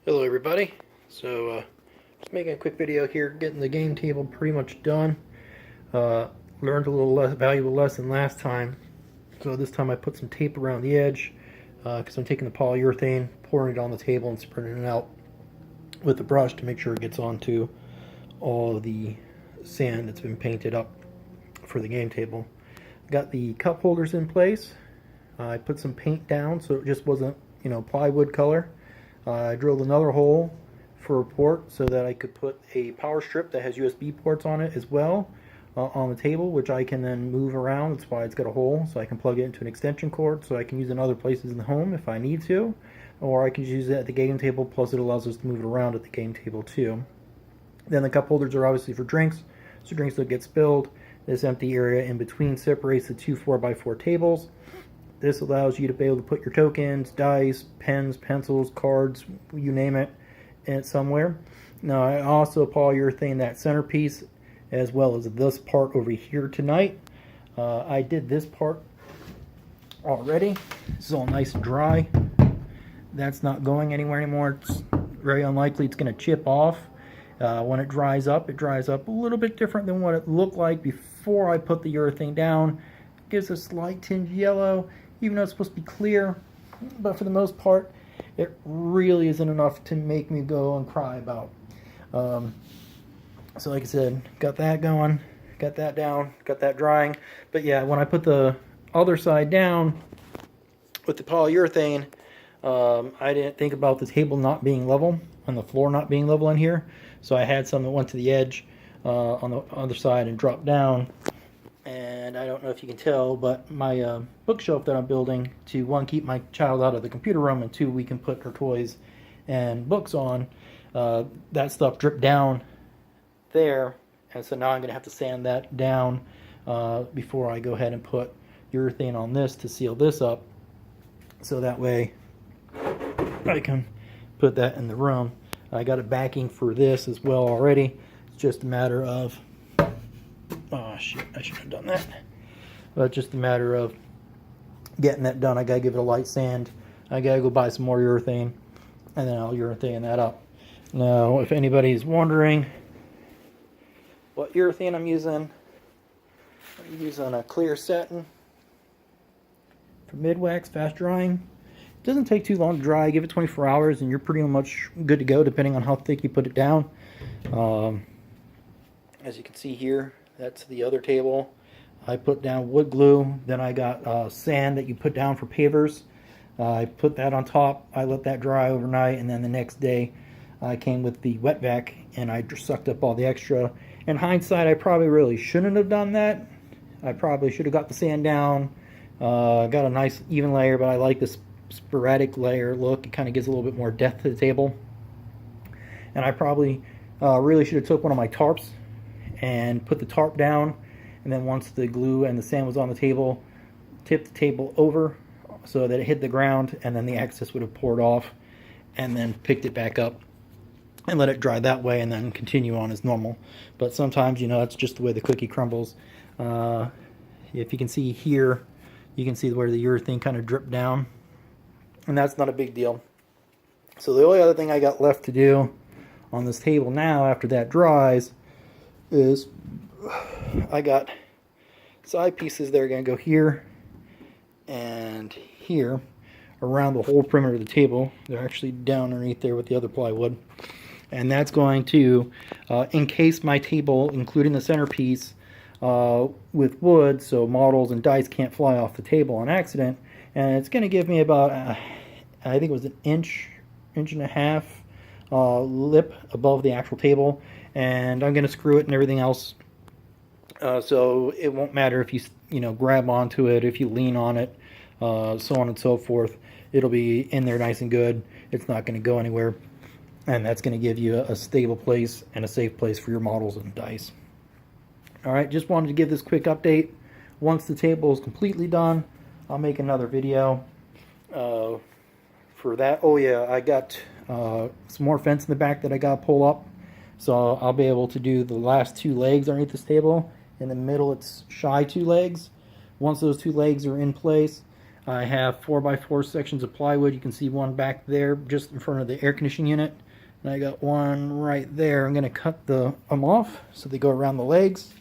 Hello everybody. Just making a quick video here, getting the game table pretty much done. Uh, Learned a little less valuable lesson last time. So this time I put some tape around the edge because I'm taking the polyurethane, pouring it on the table and spreading it out with the brush to make sure it gets onto all of the sand that's been painted up for the game table. Got the cup holders in place. I put some paint down so it just wasn't, plywood color. I drilled another hole for a port so that I could put a power strip that has USB ports on it as well on the table, which I can then move around. That's why it's got a hole, so I can plug it into an extension cord so I can use it in other places in the home if I need to, or I can use it at the game table, plus it allows us to move it around at the game table too. Then the cup holders are obviously for drinks, so drinks don't get spilled. This empty area in between separates the two 4x4 tables. This allows you to be able to put your tokens, dice, pens, pencils, cards, you name it, in it somewhere. Now I also polyurethane that centerpiece as well as this part over here tonight. I did this part already. This is all nice and dry. That's not going anywhere anymore. It's very unlikely it's going to chip off. When it dries up a little bit different than what it looked like before I put the urethane down. It gives a slight tinge yellow, even though it's supposed to be clear, but for the most part it really isn't enough to make me go and cry about. So like I said, got that going, got that down, got that drying. But yeah, when I put the other side down with the polyurethane, I didn't think about the table not being level and the floor not being level in here, so I had some that went to the edge on the other side and dropped down. And I don't know if you can tell, but my bookshelf that I'm building to, one, keep my child out of the computer room, and two, we can put her toys and books on, that stuff dripped down there, and so now I'm going to have to sand that down before I go ahead and put urethane on this to seal this up, so that way I can put that in the room. I got a backing for this as well already. It's just a matter of, oh shit, I should have done that. But it's just a matter of getting that done. I gotta give it a light sand. I gotta go buy some more urethane, and then I'll urethane that up. Now, if anybody's wondering what urethane I'm using a clear satin for mid-wax fast drying. It doesn't take too long to dry. Give it 24 hours and you're pretty much good to go, depending on how thick you put it down. As you can see here, that's the other table. I put down wood glue, then I got sand that you put down for pavers. I put that on top, I let that dry overnight, and then the next day I came with the wet vac and I sucked up all the extra. In hindsight, I probably really shouldn't have done that. I probably should have got the sand down, got a nice even layer, but I like this sporadic layer look. It kind of gives a little bit more depth to the table. And I probably really should have took one of my tarps and put the tarp down, and then once the glue and the sand was on the table, tipped the table over so that it hit the ground, and then the excess would have poured off, and then picked it back up and let it dry that way, and then continue on as normal. But sometimes, that's just the way the cookie crumbles. If you can see here, you can see where the urethane kind of dripped down, and that's not a big deal. So the only other thing I got left to do on this table now after that dries is I got side pieces that are going to go here and here around the whole perimeter of the table. They're actually down underneath there with the other plywood, and that's going to encase my table, including the centerpiece, with wood, so models and dice can't fly off the table on accident. And it's going to give me about I think it was an inch and a half lip above the actual table, and I'm going to screw it and everything else, so it won't matter if you grab onto it, if you lean on it, so on and so forth. It'll be in there nice and good. It's not going to go anywhere, and that's going to give you a stable place and a safe place for your models and dice. Alright, just wanted to give this quick update. Once the table is completely done, I'll make another video for that. Oh yeah, I got some more fence in the back that I got to pull up, so I'll be able to do the last two legs underneath this table. In the middle, it's shy 2 legs. Once those 2 legs are in place, I have 4x4 sections of plywood. You can see one back there just in front of the air conditioning unit. And I got one right there. I'm going to cut them off so they go around the legs.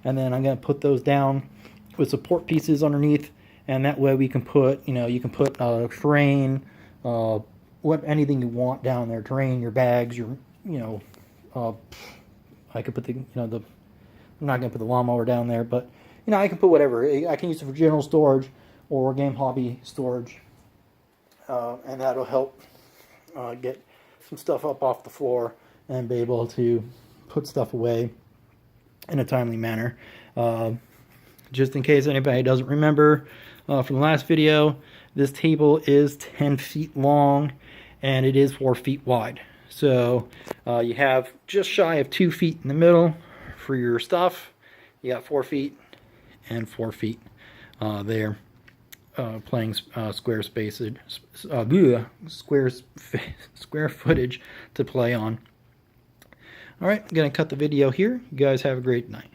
And then I'm going to put those down with support pieces underneath. And that way we can put, you can put a terrain, anything you want down there. Terrain, your bags, your, I could put I'm not going to put the lawnmower down there, but, I can put whatever. I can use it for general storage or game hobby storage, and that'll help get some stuff up off the floor and be able to put stuff away in a timely manner. Just in case anybody doesn't remember from the last video, this table is 10 feet long and it is 4 feet wide. So you have just shy of 2 feet in the middle for your stuff. You got 4 feet and 4 feet there. Playing square footage to play on. Alright, I'm going to cut the video here. You guys have a great night.